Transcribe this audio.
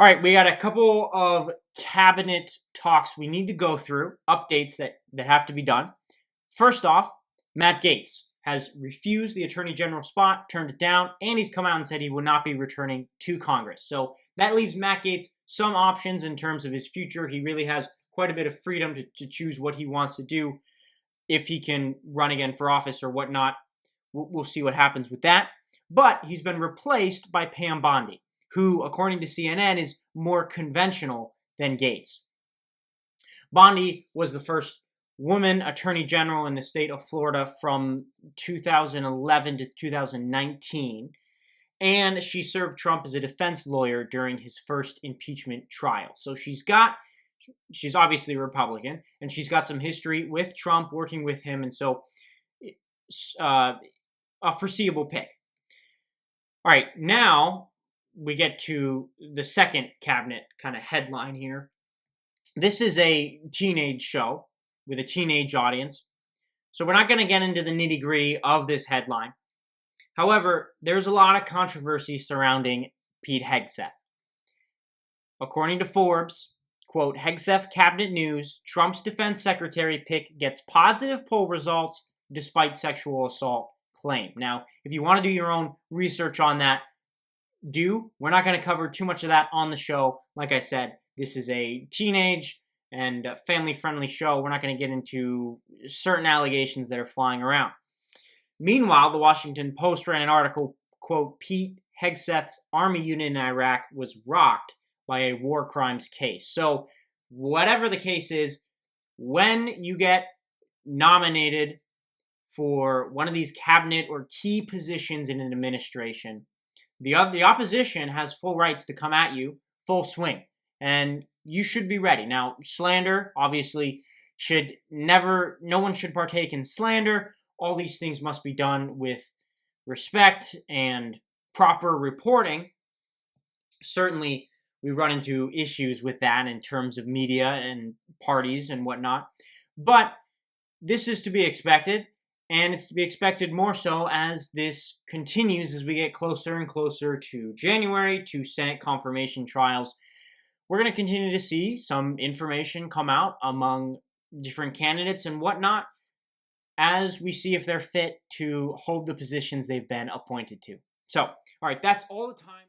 All right, we got a couple of cabinet talks we need to go through, updates that have to be done. First off, Matt Gaetz has refused the Attorney General spot, turned it down, and he's come out and said he will not be returning to Congress. So that leaves Matt Gaetz some options in terms of his future. He really has quite a bit of freedom to choose what he wants to do, if he can run again for office or whatnot. We'll see what happens with that. But he's been replaced by Pam Bondi, who, according to CNN, is more conventional than Gaetz. Bondi was the first woman attorney general in the state of Florida from 2011 to 2019, and she served Trump as a defense lawyer during his first impeachment trial. So she's obviously a Republican, and she's got some history with Trump, working with him, and so a foreseeable pick. All right, now we get to the second cabinet kind of headline here. This is a teenage show with a teenage audience, so we're not going to get into the nitty-gritty of this headline. However, there's a lot of controversy surrounding Pete Hegseth. According to Forbes, quote, Hegseth cabinet news, Trump's defense secretary pick gets positive poll results despite sexual assault claim. Now, if you want to do your own research on that, we're not going to cover too much of that on the show. Like I said, this is a teenage and family-friendly show. We're not going to get into certain allegations that are flying around. Meanwhile, the Washington Post ran an article, quote, Pete Hegseth's army unit in Iraq was rocked by a war crimes case. So whatever the case is, when you get nominated for one of these cabinet or key positions in an administration, the opposition has full rights to come at you, full swing, and you should be ready. Now, slander, obviously, no one should partake in slander. All these things must be done with respect and proper reporting. Certainly, we run into issues with that in terms of media and parties and whatnot, but this is to be expected. And it's to be expected more so as this continues, as we get closer and closer to January, to Senate confirmation trials. We're going to continue to see some information come out among different candidates and whatnot, as we see if they're fit to hold the positions they've been appointed to. So, all right, that's all the time.